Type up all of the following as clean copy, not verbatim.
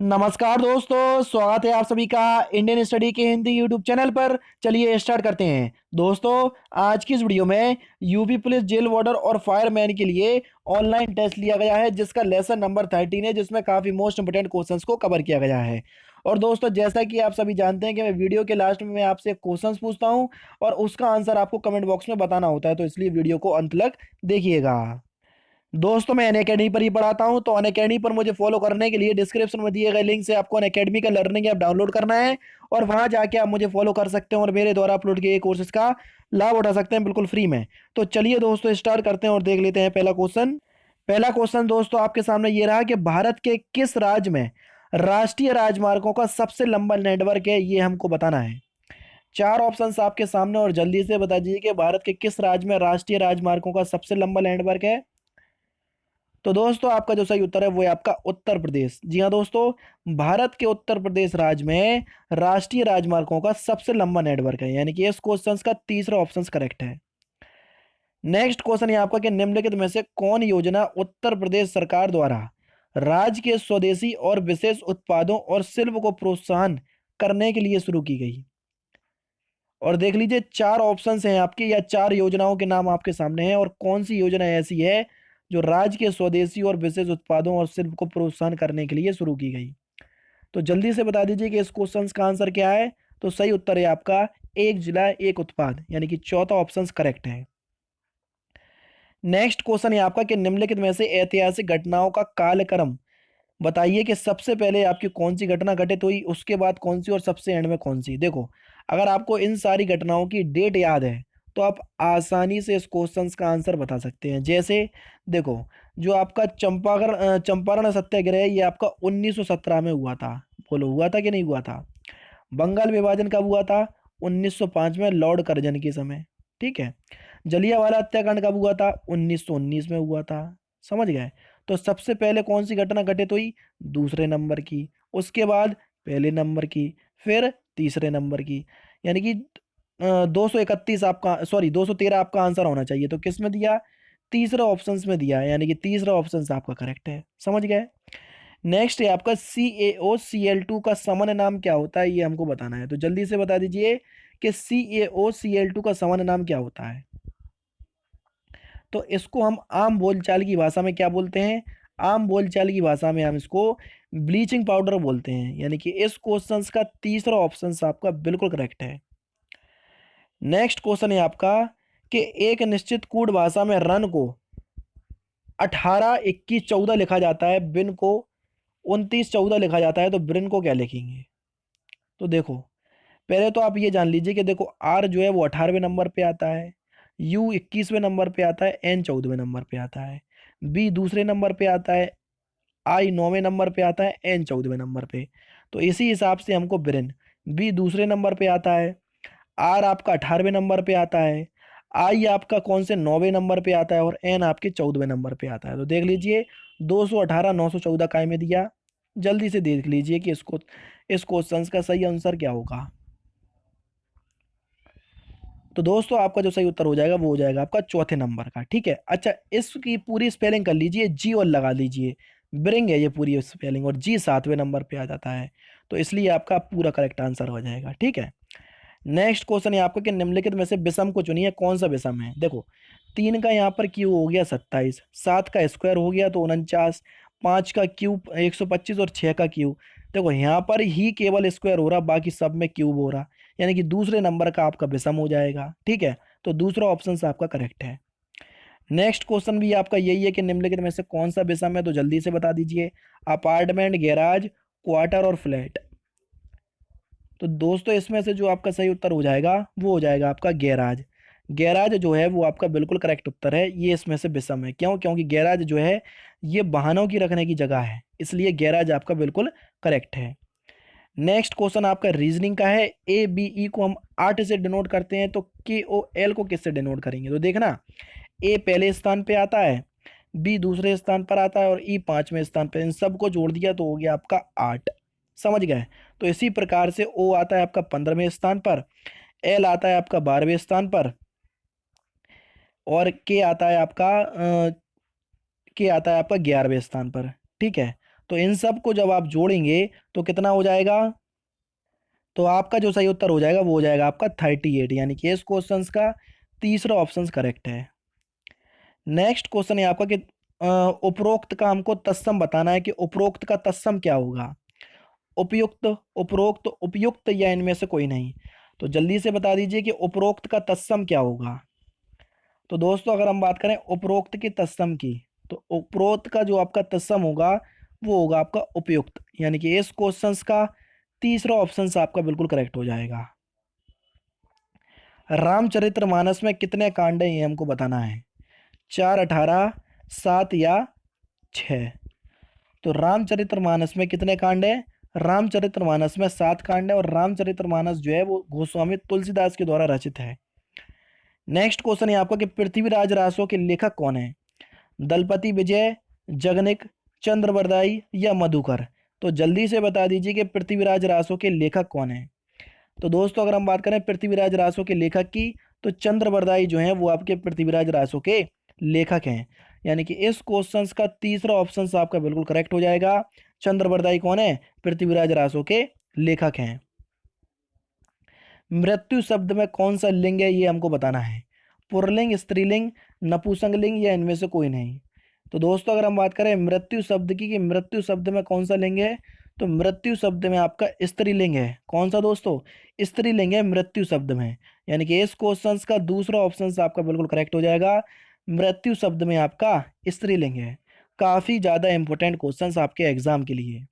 नमस्कार दोस्तों, स्वागत है आप सभी का इंडियन स्टडी के हिंदी यूट्यूब चैनल पर। चलिए स्टार्ट करते हैं। दोस्तों, आज की इस वीडियो में यूपी पुलिस जेल वार्डर और फायरमैन के लिए ऑनलाइन टेस्ट लिया गया है, जिसका लेसन नंबर 13 है, जिसमें काफ़ी मोस्ट इंपोर्टेंट क्वेश्चंस को कवर किया गया है। और दोस्तों, जैसा कि आप सभी जानते हैं कि मैं वीडियो के लास्ट में मैं आपसे क्वेश्चंस पूछता हूँ और उसका आंसर आपको कमेंट बॉक्स में बताना होता है, तो इसलिए वीडियो को अंत तक देखिएगा। दोस्तों, मैं अनअकैडमी पर ही पढ़ाता हूं, तो अनअकैडमी पर मुझे फॉलो करने के लिए डिस्क्रिप्शन में दिए गए लिंक से आपको अनअकैडमी का लर्निंग ऐप डाउनलोड करना है और वहां जाके आप मुझे फॉलो कर सकते हैं और मेरे द्वारा अपलोड किए कोर्सेज का लाभ उठा सकते हैं बिल्कुल फ्री में। तो चलिए दोस्तों, स्टार्ट करते हैं और देख लेते हैं पहला क्वेश्चन। पहला क्वेश्चन दोस्तों आपके सामने ये रहा कि भारत के किस राज्य में राष्ट्रीय राजमार्गों का सबसे लंबा नेटवर्क है, ये हमको बताना है। चार ऑप्शंस आपके सामने और जल्दी से बता दीजिए कि भारत के किस राज्य में राष्ट्रीय राजमार्गों का सबसे लंबा नेटवर्क है। तो दोस्तों, आपका जो सही उत्तर है वो है आपका उत्तर प्रदेश। जी हाँ दोस्तों, भारत के उत्तर प्रदेश राज्य में राष्ट्रीय राजमार्गों का सबसे लंबा नेटवर्क है, यानी कि इस क्वेश्चन का तीसरा ऑप्शन करेक्ट है। नेक्स्ट क्वेश्चन है आपका कि निम्नलिखित में से कौन योजना उत्तर प्रदेश सरकार द्वारा राज्य के स्वदेशी और विशेष उत्पादों और शिल्प को प्रोत्साहन करने के लिए शुरू की गई। और देख लीजिए, चार ऑप्शंस हैं आपके या चार योजनाओं के नाम आपके सामने हैं और कौन सी योजना ऐसी है जो राज्य के स्वदेशी और विशेष उत्पादों और शिल्प को प्रोत्साहन करने के लिए शुरू की गई। तो जल्दी से बता दीजिए कि इस क्वेश्चन का आंसर क्या है। तो सही उत्तर है आपका एक जिला एक उत्पाद, यानी कि चौथा ऑप्शन करेक्ट है। नेक्स्ट क्वेश्चन है आपका कि निम्नलिखित में से ऐतिहासिक घटनाओं का कालक्रम बताइए कि सबसे पहले आपकी कौन सी घटना घटित हुई, उसके बाद कौन सी और सबसे एंड में कौन सी। देखो, अगर आपको इन सारी घटनाओं की डेट याद है तो आप आसानी से इस क्वेश्चन का आंसर बता सकते हैं। जैसे देखो, जो आपका चंपारण सत्याग्रह है, ये आपका 1917 में हुआ था। बोलो, हुआ था कि नहीं हुआ था। बंगाल विभाजन कब हुआ था? 1905 में, लॉर्ड कर्जन के समय। ठीक है। जलियांवाला हत्याकांड कब हुआ था? 1919 में हुआ था। समझ गए। तो सबसे पहले कौन सी घटना घटित हुई? दूसरे नंबर की। उसके बाद पहले नंबर की। फिर तीसरे नंबर की। यानी कि 231 आपका, सॉरी 213 आपका आंसर होना चाहिए। तो किस में दिया? तीसरा ऑप्शन में दिया है, यानी कि तीसरा ऑप्शन आपका करेक्ट है। समझ गए। नेक्स्ट है आपका CaOCl2 का सामान्य नाम क्या होता है, ये हमको बताना है। तो जल्दी से बता दीजिए कि CaOCl2 का सामान्य नाम क्या होता है। तो इसको हम आम बोलचाल की भाषा में क्या बोलते हैं? आम बोलचाल की भाषा में हम इसको ब्लीचिंग पाउडर बोलते हैं। यानी कि इस क्वेश्चन का तीसरा ऑप्शन आपका बिल्कुल करेक्ट है। नेक्स्ट क्वेश्चन है आपका कि एक निश्चित कूट भाषा में रन को 18 21 14 लिखा जाता है, बिन को 29 14 लिखा जाता है, तो ब्रिन को क्या लिखेंगे? तो देखो, पहले तो आप ये जान लीजिए कि देखो, आर जो है वो 18वें नंबर पे आता है, यू 21वें नंबर पे आता है, एन 14वें नंबर पे आता है, बी दूसरे नंबर पे आता है, आई 9वें नंबर पे आता है, एन 14वें नंबर पे। तो इसी हिसाब से हमको ब्रेन बी दूसरे नंबर पे आता है, आर आपका 18वें नंबर पे आता है, आई आपका कौन से 9वें नंबर पे आता है और एन आपके 14वें नंबर पे आता है। तो देख लीजिए, 218 914 काय में दिया। जल्दी से देख लीजिए कि इसको इस क्वेश्चन का सही आंसर क्या होगा। तो दोस्तों, आपका जो सही उत्तर हो जाएगा वो हो जाएगा आपका चौथे नंबर का। ठीक है। अच्छा, इसकी पूरी स्पेलिंग कर लीजिए, जी और लगा लीजिए। ब्रिंग है ये पूरी स्पेलिंग, और जी 7वें नंबर पे आ जाता है, तो इसलिए आपका पूरा करेक्ट आंसर हो जाएगा। ठीक है। नेक्स्ट क्वेश्चन है आपका कि निम्नलिखित में से विषम को चुनिए, कौन सा विषम है। देखो, 3 का यहाँ पर क्यूब हो गया 27, 7 का स्क्वायर हो गया तो 49, 5 का क्यूब 125 और 6 का क्यूब। देखो, यहाँ पर ही केवल स्क्वायर हो रहा, बाकी सब में क्यूब हो रहा, यानी कि दूसरे नंबर का आपका विषम हो जाएगा। ठीक है। तो दूसरा ऑप्शन आपका करेक्ट है। नेक्स्ट क्वेश्चन भी आपका यही है कि निम्नलिखित में से कौन सा विषम है, तो जल्दी से बता दीजिए। अपार्टमेंट, गैराज, क्वार्टर और फ्लैट। तो दोस्तों, इसमें से जो आपका सही उत्तर हो जाएगा वो हो जाएगा आपका गैराज। गैराज जो है वो आपका बिल्कुल करेक्ट उत्तर है। ये इसमें से विषम है। क्यों? क्योंकि गैराज जो है ये वाहनों की रखने की जगह है, इसलिए गैराज आपका बिल्कुल करेक्ट है। नेक्स्ट क्वेश्चन आपका रीजनिंग का है। ABE को हम 8 से डिनोट करते हैं, तो KOL को किससे डिनोट करेंगे? तो देखना, ए पहले स्थान पे आता है, बी दूसरे स्थान पर आता है और ई 5वें स्थान पर। इन सबको जोड़ दिया तो हो गया आपका 8। समझ गए। तो इसी प्रकार से ओ आता है आपका 15वें स्थान पर, एल आता है आपका 12वें स्थान पर, और के आता है आपका 11वें स्थान पर। ठीक है। तो इन सब को जब आप जोड़ेंगे तो कितना हो जाएगा, तो आपका जो सही उत्तर हो जाएगा वो हो जाएगा आपका 38, यानी कि इस क्वेश्चन का तीसरा ऑप्शन करेक्ट है। नेक्स्ट क्वेश्चन है आपका कि उपरोक्त का हमको तत्सम बताना है कि उपरोक्त का तत्सम क्या होगा। उपयुक्त, उपरोक्त, उपयुक्त या इनमें से कोई नहीं। तो जल्दी से बता दीजिए कि उपरोक्त का तत्सम क्या होगा। तो दोस्तों अगर हम बात करें उपरोक्त के तत्सम की, तो उपरोक्त का जो आपका तत्सम होगा वो होगा आपका उपयुक्त, यानी कि इस क्वेश्चन का तीसरा ऑप्शन आपका बिल्कुल करेक्ट हो जाएगा। रामचरितमानस में कितने कांड हैं ये हमको बताना है, 4, 18, 7 या 6। तो रामचरितमानस में कितने कांड हैं, रामचरितमानस में 7 कांड है, और रामचरितमानस जो है वो गोस्वामी तुलसीदास के द्वारा रचित है। नेक्स्ट क्वेश्चन है आपका कि पृथ्वीराज रासो के लेखक कौन है। दलपति विजय, जगनिक, चंद्रबरदाई या मधुकर। तो जल्दी से बता दीजिए कि पृथ्वीराज रासो के लेखक कौन है। तो दोस्तों अगर हम बात करें पृथ्वीराज रासो के लेखक की, तो चंद्रबरदाई जो हैं वो आपके पृथ्वीराज रासो के लेखक हैं, यानी कि इस क्वेश्चन का तीसरा ऑप्शन आपका बिल्कुल करेक्ट हो जाएगा। चंद्रबरदाई कौन है, पृथ्वीराज रासो के लेखक हैं। मृत्यु शब्द में कौन सा लिंग है ये हमको बताना है, पुल्लिंग, स्त्रीलिंग, नपुंसकलिंग या इनमें से कोई नहीं। तो दोस्तों अगर हम बात करें मृत्यु शब्द की कि मृत्यु शब्द में कौन सा लिंग है, तो मृत्यु शब्द में आपका स्त्रीलिंग है। कौन सा दोस्तों, स्त्रीलिंग है मृत्यु शब्द में, यानी कि इस क्वेश्चन का दूसरा ऑप्शन आपका बिल्कुल करेक्ट हो जाएगा। मृत्यु शब्द में आपका स्त्रीलिंग है। काफी ज्यादा इंपॉर्टेंट क्वेश्चन आपके एग्जाम के लिए।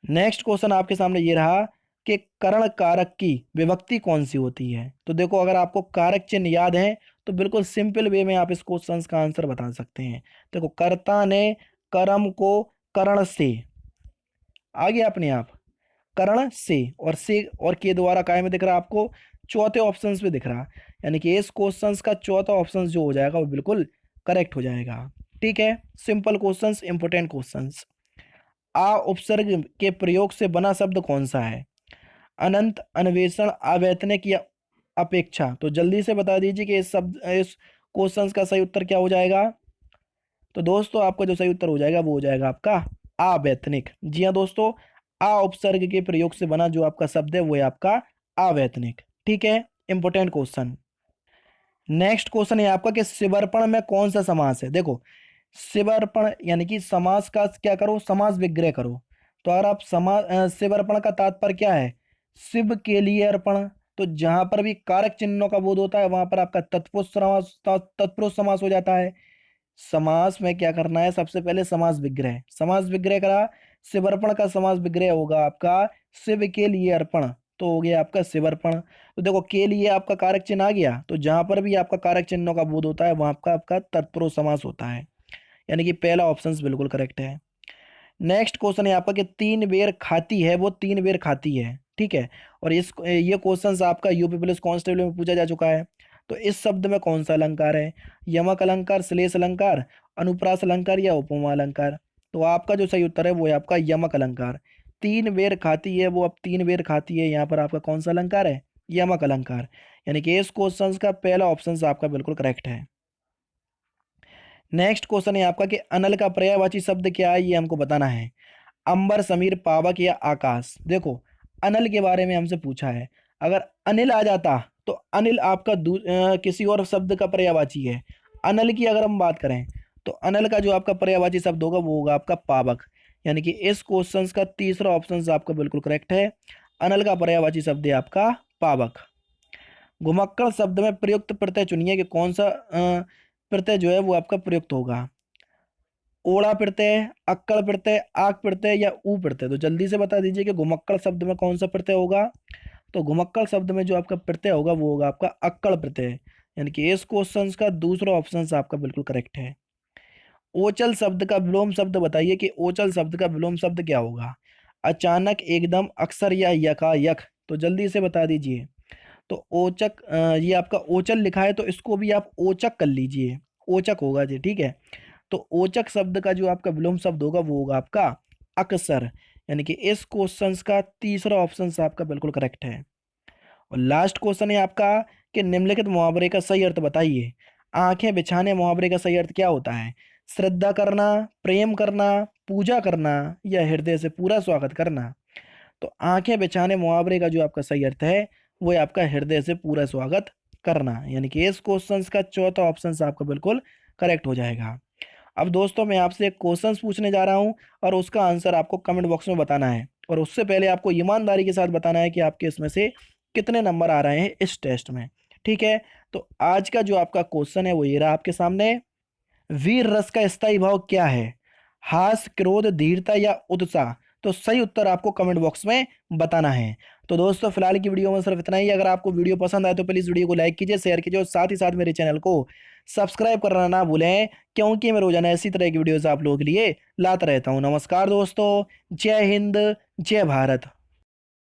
नेक्स्ट क्वेश्चन आपके सामने ये रहा कि करण कारक की विभक्ति कौन सी होती है। तो देखो अगर आपको कारक चिन्ह याद है तो बिल्कुल सिंपल वे में आप इस क्वेश्चन का आंसर बता सकते हैं। देखो कर्ता ने कर्म को करण से, आ गया अपने आप, करण से और के द्वारा काय में दिख रहा है आपको, चौथे ऑप्शन पे दिख रहा, यानी कि इस क्वेश्चन का चौथा ऑप्शन जो हो जाएगा वो बिल्कुल करेक्ट हो जाएगा। ठीक है, सिंपल क्वेश्चंस, इंपोर्टेंट क्वेश्चंस। आ उपसर्ग के प्रयोग से बना शब्द कौन सा है, अनंत, अन्वेषण, अवैतनिक या अपेक्षा। तो जल्दी से बता दीजिए कि इस क्वेश्चन का सही उत्तर क्या हो जाएगा। तो दोस्तों आपका जो सही उत्तर हो जाएगा वो हो जाएगा आपका अवैतनिक। जी हाँ दोस्तों, आ उपसर्ग के प्रयोग से बना जो आपका शब्द है वो है आपका अवैतनिक। ठीक है, इंपोर्टेंट क्वेश्चन। नेक्स्ट क्वेश्चन है आपका कि शिवर्पण में कौन सा समास है। देखो शिवर्पण यानी कि समास का क्या करो, समास विग्रह करो। तो अगर आप शिवर्पण का तात्पर्य क्या है, शिव के लिए अर्पण। तो जहां पर भी कारक चिन्हों का बोध होता है वहां पर आपका तत्पुरुष समास, तत्पुरुष समास हो जाता है। समास में क्या करना है, सबसे पहले समास विग्रह, समास विग्रह करा, शिवर्पण का समास विग्रह होगा आपका शिव के लिए अर्पण। तो हो गया आपका शिवर्पण। तो देखो के लिए आपका कारक चिन्ह आ गया, तो जहां पर भी आपका कारक चिन्हों का बोध होता है वहां आपका आपका तत्पुरुष समास होता है, यानी कि पहला ऑप्शन बिल्कुल करेक्ट है। नेक्स्ट क्वेश्चन है आपका कि 3 बेर खाती है वो 3 बेर खाती है। ठीक है, और ये क्वेश्चन आपका यूपी पुलिस कांस्टेबल में पूछा जा चुका है। तो इस शब्द में कौन सा अलंकार है, यमक अलंकार, श्लेष अलंकार, अनुप्रास अलंकार या उपमा अलंकार। तो आपका जो सही उत्तर है वो है आपका यमक अलंकार। 3 बेर खाती है वो अब 3 बेर खाती है, यहाँ पर आपका कौन सा अलंकार है, यमक अलंकार, यानी कि इस क्वेश्चन का पहला ऑप्शन आपका बिल्कुल करेक्ट है। नेक्स्ट क्वेश्चन है आपका कि अनल का पर्यायवाची शब्द क्या है ये हमको बताना है, अंबर, समीर, पावक या आकाश। देखो अनल के बारे में हमसे पूछा है, अगर अनिल आ जाता तो अनिल आपका किसी और शब्द का पर्यायवाची है। अनल की अगर हम बात करें तो अनल का जो आपका पर्यायवाची शब्द होगा वो होगा आपका पावक, यानी कि इस क्वेश्चन का तीसरा ऑप्शन आपका बिल्कुल करेक्ट है। अनल का पर्यायवाची शब्द है आपका पावक। घुमक्कड़ शब्द में प्रयुक्त प्रत्यय चुनिए कि कौन सा प्रत्यय जो है वो आपका प्रयुक्त होगा, ओड़ा प्रत्यय, अक्कड़ प्रत्यय, आक प्रत्यय या ऊ प्रत्यय। तो जल्दी से बता दीजिए कि घुमक्कड़ शब्द में कौन सा प्रत्यय होगा। तो घुमक्कड़ शब्द में जो आपका प्रत्यय होगा वो होगा आपका अक्कड़ प्रत्यय, यानी कि इस क्वेश्चन का दूसरा ऑप्शन आपका बिल्कुल करेक्ट है। ओचल शब्द का विलोम शब्द बताइए कि ओचल शब्द का विलोम शब्द क्या होगा, अचानक, एकदम, अक्सर या यकायक। तो जल्दी से बता दीजिए। तो ओचक, ये आपका ओचल लिखा है तो इसको भी आप ओचक कर लीजिए, ओचक होगा जी। ठीक है, तो ओचक शब्द का जो आपका विलोम शब्द होगा वो होगा आपका अक्सर, यानी कि इस क्वेश्चन का तीसरा ऑप्शन आपका बिल्कुल करेक्ट है। और लास्ट क्वेश्चन है आपका कि निम्नलिखित मुहावरे का सही अर्थ बताइए। आंखें बिछाने मुहावरे का सही अर्थ क्या होता है, श्रद्धा करना, प्रेम करना, पूजा करना या हृदय से पूरा स्वागत करना। तो आंखें बिछाने मुहावरे का जो आपका सही अर्थ है वो है आपका हृदय से पूरा स्वागत करना, यानी कि इस क्वेश्चन का चौथा ऑप्शन आपका बिल्कुल करेक्ट हो जाएगा। अब दोस्तों मैं आपसे एक क्वेश्चन पूछने जा रहा हूं और उसका आंसर आपको कमेंट बॉक्स में बताना है, और उससे पहले आपको ईमानदारी के साथ बताना है कि आपके इसमें से कितने नंबर आ रहे हैं इस टेस्ट में। ठीक है, तो आज का जो आपका क्वेश्चन है वो ये रहा आपके सामने। वीर रस का स्थायी भाव क्या है? हास, क्रोध, धीरता या उत्साह? तो सही उत्तर आपको कमेंट बॉक्स में बताना है। तो दोस्तों फिलहाल की वीडियो में सिर्फ इतना ही। अगर आपको वीडियो पसंद आए तो प्लीज वीडियो को लाइक कीजिए, शेयर कीजिए और साथ ही साथ मेरे चैनल को सब्सक्राइब करना ना भूलें, क्योंकि मैं रोजाना इसी तरह की वीडियोस आप लोगों के लिए लाता रहता हूँ। नमस्कार दोस्तों, जय हिंद, जय भारत।